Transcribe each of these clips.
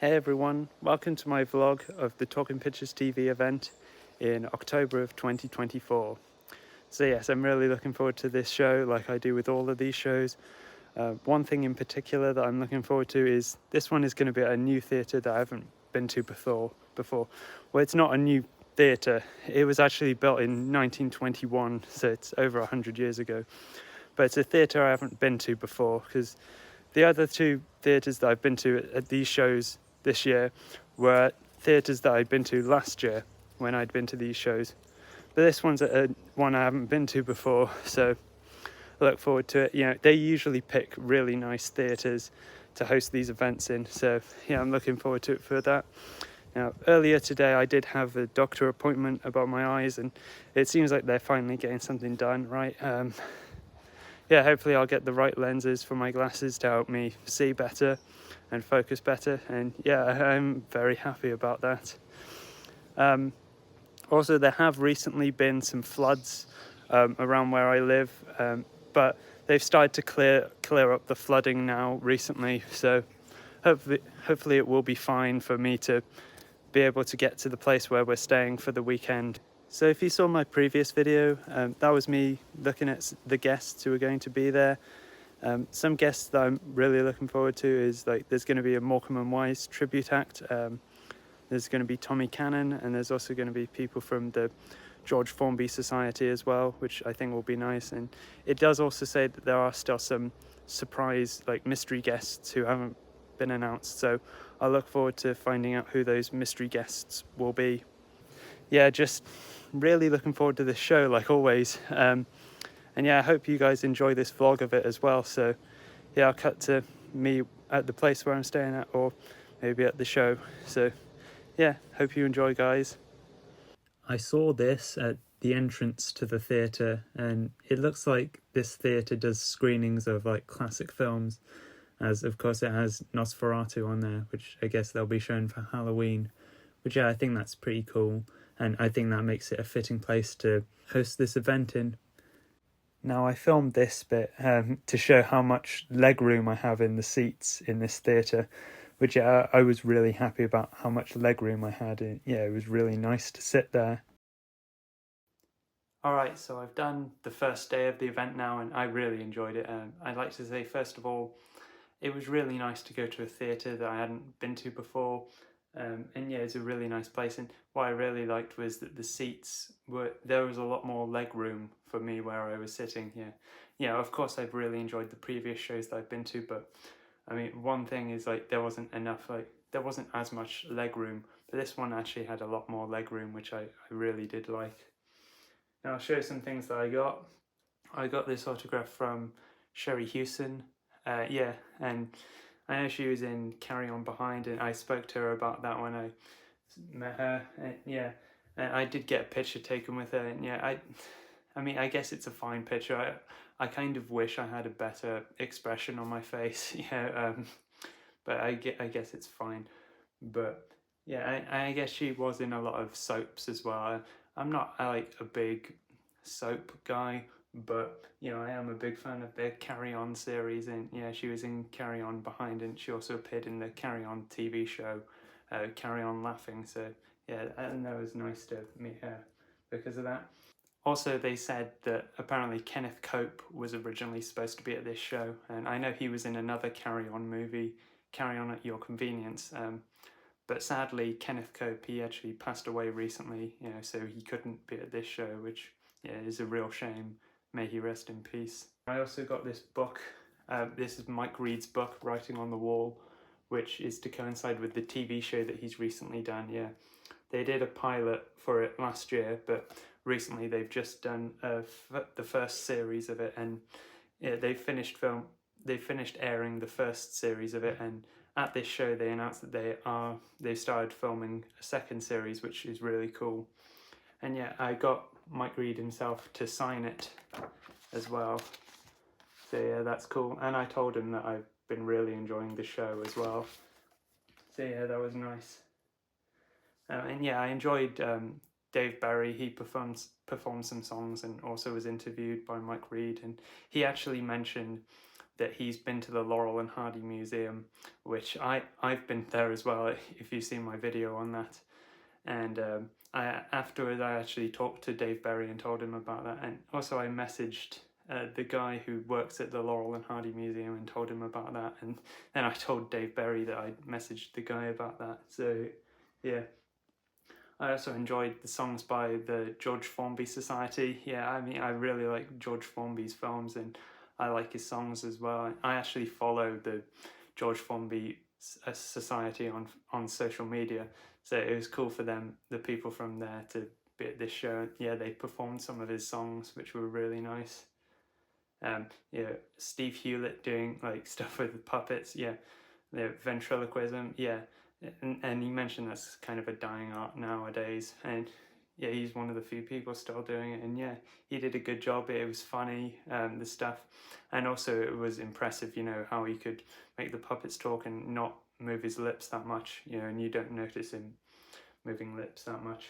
Hey everyone, welcome to my vlog of the Talking Pictures TV event in October of 2024. So yes, I'm really looking forward to this show like I do with all of these shows. One thing in particular that I'm looking forward to is this one is going to be at a new theatre that I haven't been to before. Well, it's not a new theatre, it was actually built in 1921, so it's over 100 years ago. But it's a theatre I haven't been to before because the other two theatres that I've been to at these shows this year were theatres that I'd been to last year when I'd been to these shows. But this one's one I haven't been to before, so I look forward to it. You know, they usually pick really nice theatres to host these events in, so yeah, I'm looking forward to it for that. Now, earlier today I did have a doctor appointment about my eyes, and it seems like they're finally getting something done, right? Yeah, hopefully I'll get the right lenses for my glasses to help me see better and focus better. And yeah, I'm very happy about that. Also, there have recently been some floods around where I live, but they've started to clear up the flooding now recently. So hopefully it will be fine for me to be able to get to the place where we're staying for the weekend. So if you saw my previous video, that was me looking at the guests who are going to be there. Some guests that I'm really looking forward to is there's going to be a Morecambe and Wise tribute act. There's going to be Tommy Cannon, and there's also going to be people from the George Formby Society as well, which I think will be nice. And it does also say that there are still some surprise mystery guests who haven't been announced. So I look forward to finding out who those mystery guests will be. Yeah, just really looking forward to this show like always. And yeah, I hope you guys enjoy this vlog of it as well. So yeah, I'll cut to me at the place where I'm staying at, or maybe at the show. So yeah, hope you enjoy, guys. I saw this at the entrance to the theatre, and it looks like this theatre does screenings of classic films, as of course it has Nosferatu on there, which I guess they'll be shown for Halloween, which yeah, I think that's pretty cool, and I think that makes it a fitting place to host this event in. Now, I filmed this bit to show how much leg room I have in the seats in this theatre, which I was really happy about how much leg room I had. Yeah, it was really nice to sit there. Alright, so I've done the first day of the event now, and I really enjoyed it. I'd like to say, first of all, it was really nice to go to a theatre that I hadn't been to before. And yeah, it's a really nice place. And what I really liked was that the seats there was a lot more leg room for me where I was sitting. Yeah, of course I've really enjoyed the previous shows that I've been to, but I mean, one thing is there wasn't enough, there wasn't as much leg room, but this one actually had a lot more leg room, which I really did like. Now I'll show you some things that I got. I got this autograph from Sherry Hewson. Yeah, and I know she was in Carry On Behind, and I spoke to her about that when I met her. And yeah, and I did get a picture taken with her, and yeah, I mean, I guess it's a fine picture. I kind of wish I had a better expression on my face, yeah, but I guess it's fine. But yeah, I guess she was in a lot of soaps as well. I'm not like a big soap guy, but you know, I am a big fan of the Carry On series, and yeah, she was in Carry On Behind, and she also appeared in the Carry On TV show, Carry On Laughing. So yeah, and that was nice to meet her because of that. Also, they said that apparently Kenneth Cope was originally supposed to be at this show, and I know he was in another Carry On movie, Carry On at Your Convenience. But sadly, Kenneth Cope, he actually passed away recently, you know, so he couldn't be at this show, which yeah, is a real shame. May he rest in peace. I also got this book. This is Mike Reed's book, Writing on the Wall, which is to coincide with the TV show that he's recently done. Yeah, they did a pilot for it last year, but recently they've just done the first series of it, and yeah, they finished airing the first series of it, and at this show they announced that they started filming a second series, which is really cool. And yeah, I got Mike Reed himself to sign it as well. So yeah, that's cool. And I told him that I've been really enjoying the show as well. So yeah, that was nice. And yeah, I enjoyed Dave Barry. He performed some songs and also was interviewed by Mike Reed, and he actually mentioned that he's been to the Laurel and Hardy Museum, which I've been there as well, if you've seen my video on that. And afterwards I actually talked to Dave Berry and told him about that, and also I messaged the guy who works at the Laurel and Hardy Museum and told him about that, and then I told Dave Berry that I messaged the guy about that. So yeah, I also enjoyed the songs by the George Formby Society. Yeah, I mean, I really like George Formby's films, and I like his songs as well. I actually follow the George Formby Society on social media, so it was cool for them, the people from there, to be at this show. Yeah, they performed some of his songs, which were really nice. Yeah, Steve Hewlett doing like stuff with the puppets. Yeah, the ventriloquism. Yeah, and you mentioned that's kind of a dying art nowadays, and yeah, he's one of the few people still doing it, and yeah, he did a good job. It was funny, the stuff, and also it was impressive, you know, how he could make the puppets talk and not move his lips that much, you know, and you don't notice him moving lips that much.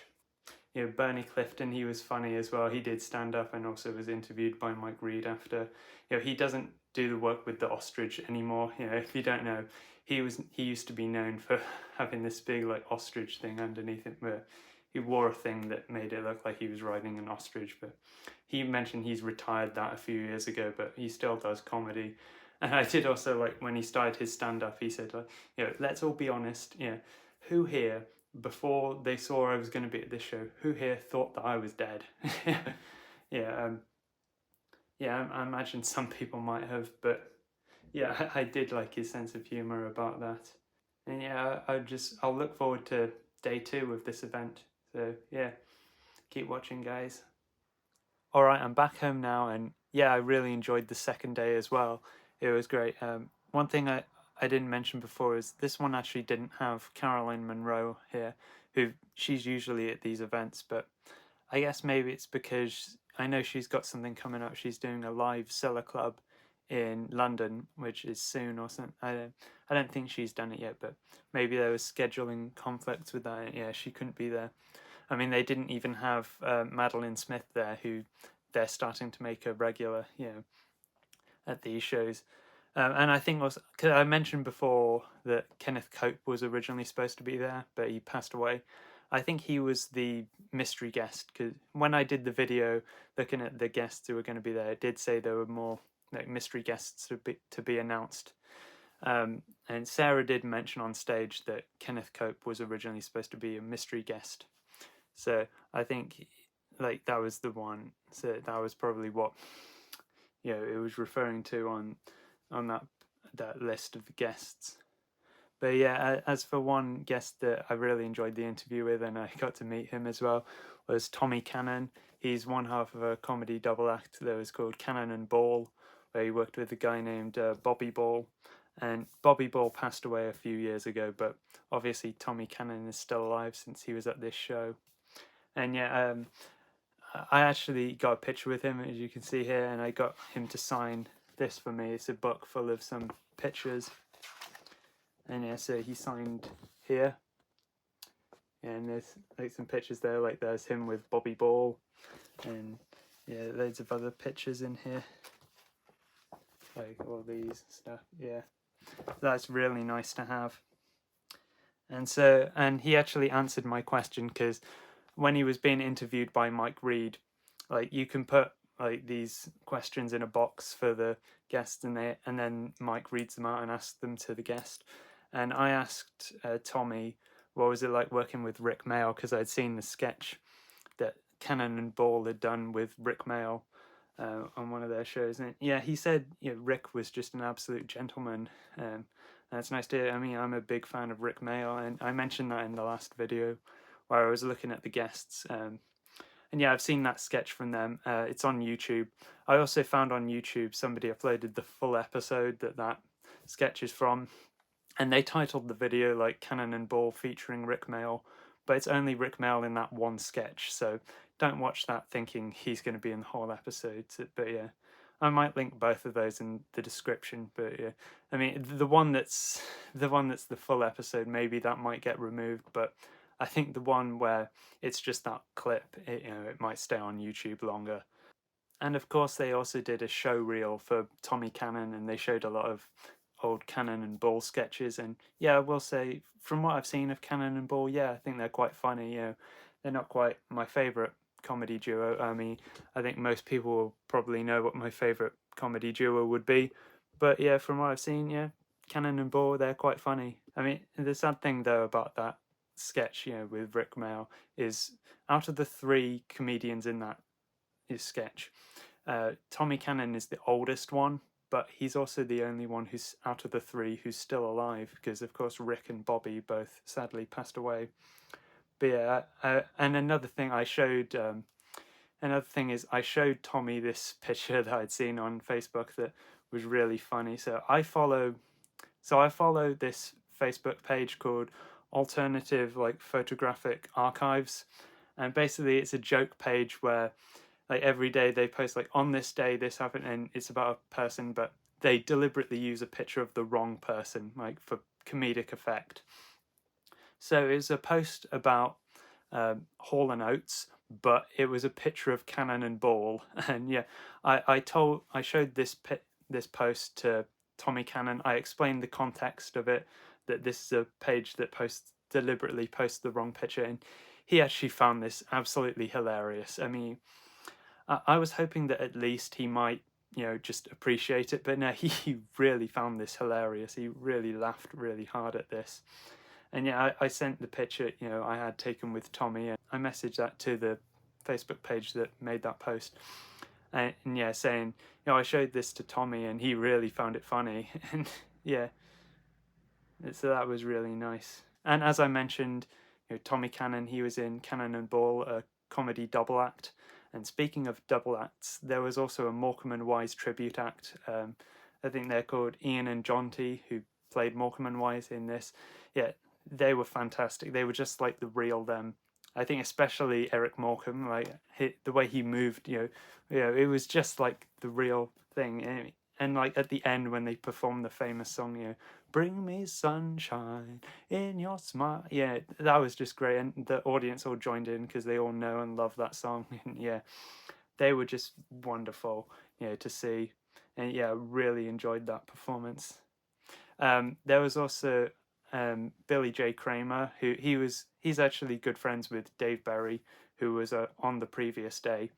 You know, Bernie Clifton, he was funny as well. He did stand up and also was interviewed by Mike Reed after. You know, he doesn't do the work with the ostrich anymore. You know, if you don't know, he used to be known for having this big like ostrich thing underneath it, where he wore a thing that made it look like he was riding an ostrich. But he mentioned he's retired that a few years ago, but he still does comedy. And I did also like when he started his stand up, he said like, you know, let's all be honest, you know, who here, before they saw I was going to be at this show, who here thought that I was dead? Yeah, yeah. I imagine some people might have, but yeah, I did like his sense of humor about that. And yeah, I'll look forward to day 2 of this event. So yeah, keep watching, guys. All right, I'm back home now, and yeah, I really enjoyed the second day as well. It was great. One thing I didn't mention before is this one actually didn't have Caroline Munro here, who she's usually at these events, but I guess maybe it's because I know she's got something coming up. She's doing a live Cellar Club in London, which is soon or something. I don't think she's done it yet, but maybe there was scheduling conflicts with that. Yeah, she couldn't be there. I mean, they didn't even have Madeline Smith there, who they're starting to make a regular, you know, at these shows. And I think also, because I mentioned before that Kenneth Cope was originally supposed to be there, but he passed away. I think he was the mystery guest, because when I did the video looking at the guests who were going to be there, it did say there were more like mystery guests to be announced. And Sarah did mention on stage that Kenneth Cope was originally supposed to be a mystery guest. So I think like that was the one. So that was probably what, you know, it was referring to on that list of guests. But yeah, as for one guest that I really enjoyed the interview with, and I got to meet him as well, was Tommy Cannon. He's one half of a comedy double act that was called Cannon and Ball, where he worked with a guy named Bobby Ball. And Bobby Ball passed away a few years ago, but obviously Tommy Cannon is still alive since he was at this show. And yeah, I actually got a picture with him, as you can see here, and I got him to sign this for me. It's a book full of some pictures. And yeah, so he signed here. And there's like some pictures there, like there's him with Bobby Ball. And yeah, loads of other pictures in here. Like all these stuff, yeah. That's really nice to have. And so, and he actually answered my question, because when he was being interviewed by Mike Reed, like you can put like these questions in a box for the guest, and then Mike reads them out and asks them to the guest. And I asked Tommy, what was it like working with Rick Mail, because I'd seen the sketch that Cannon and Ball had done with Rick Mail on one of their shows. And yeah, he said, you know, Rick was just an absolute gentleman. That's nice to hear. I mean, I'm a big fan of Rick Mail, and I mentioned that in the last video where I was looking at the guests. And yeah, I've seen that sketch from them. It's on YouTube. I also found on YouTube somebody uploaded the full episode that sketch is from, and they titled the video like Cannon and Ball featuring Rick Mail, but it's only Rick Mail in that one sketch, so don't watch that thinking he's going to be in the whole episode. But yeah, I might link both of those in the description. But yeah, I mean the one that's the full episode, maybe that might get removed, but I think the one where it's just that clip, it might stay on YouTube longer. And of course, they also did a show reel for Tommy Cannon, and they showed a lot of old Cannon and Ball sketches. And yeah, I will say, from what I've seen of Cannon and Ball, yeah, I think they're quite funny. You know, they're not quite my favorite comedy duo. I mean, I think most people will probably know what my favorite comedy duo would be. But yeah, from what I've seen, yeah, Cannon and Ball, they're quite funny. I mean, the sad thing though about that sketch, you know, with Rick Mail is out of the three comedians in that sketch, Tommy Cannon is the oldest one, but he's also the only one who's out of the three who's still alive, because of course Rick and Bobby both sadly passed away. But yeah, and another thing is I showed Tommy this picture that I'd seen on Facebook that was really funny. So I follow this Facebook page called Alternative like Photographic Archives, and basically it's a joke page where like every day they post like on this day this happened, and it's about a person, but they deliberately use a picture of the wrong person like for comedic effect. So it was a post about Hall and Oates, but it was a picture of Cannon and Ball. And yeah, I showed this post to Tommy Cannon. I explained the context of it, that this is a page that deliberately posts the wrong picture, and he actually found this absolutely hilarious. I mean, I was hoping that at least he might, you know, just appreciate it, but no, he really found this hilarious. He really laughed really hard at this. And yeah, I sent the picture, you know, I had taken with Tommy, and I messaged that to the Facebook page that made that post. And yeah, saying, you know, I showed this to Tommy and he really found it funny. And yeah, so that was really nice. And as I mentioned, you know, Tommy Cannon, he was in Cannon and Ball, a comedy double act. And speaking of double acts, there was also a Morecambe and Wise tribute act. I think they're called Ian and Jonty, who played Morecambe and Wise in this. Yeah, they were fantastic. They were just like the real them. I think especially Eric Morecambe, like the way he moved, it was just like the real thing. And like at the end when they performed the famous song, bring me sunshine in your smile. Yeah, that was just great, and the audience all joined in because they all know and love that song. And yeah, they were just wonderful, to see. And yeah, really enjoyed that performance. There was also Billy J. Kramer, who he's actually good friends with Dave Berry, who was on the previous day,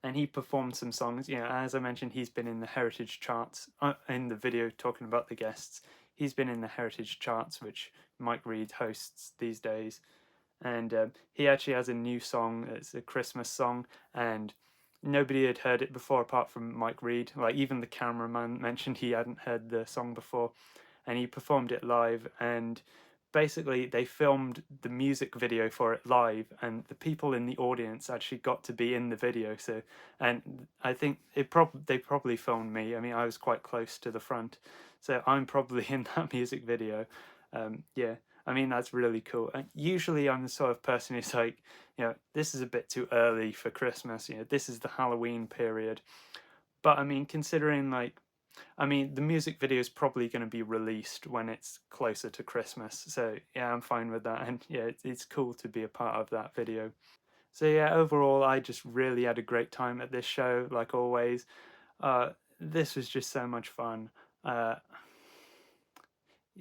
and he performed some songs. As I mentioned, he's been in the Heritage charts. In the video talking about the guests, he's been in the Heritage charts, which Mike Reed hosts these days. And he actually has a new song. It's a Christmas song, and nobody had heard it before apart from Mike Reed. Like even the cameraman mentioned he hadn't heard the song before, and he performed it live. And basically, they filmed the music video for it live, and the people in the audience actually got to be in the video. So, and I think they probably filmed me. I mean, I was quite close to the front, so I'm probably in that music video. Yeah. I mean, that's really cool. And usually I'm the sort of person who's like, this is a bit too early for Christmas. This is the Halloween period. But I mean, considering the music video is probably going to be released when it's closer to Christmas. So yeah, I'm fine with that. And yeah, it's cool to be a part of that video. So yeah, overall, I just really had a great time at this show, like always. This was just so much fun. Uh,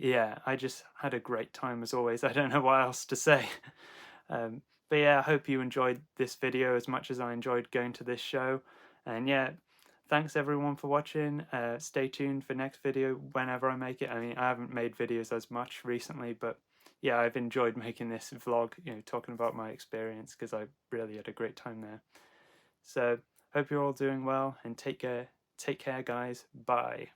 yeah, I just had a great time as always. I don't know what else to say. But yeah, I hope you enjoyed this video as much as I enjoyed going to this show. And yeah, thanks everyone for watching. Stay tuned for next video whenever I make it. I mean, I haven't made videos as much recently, but yeah, I've enjoyed making this vlog, talking about my experience because I really had a great time there. So, hope you're all doing well and take care. Take care, guys. Bye.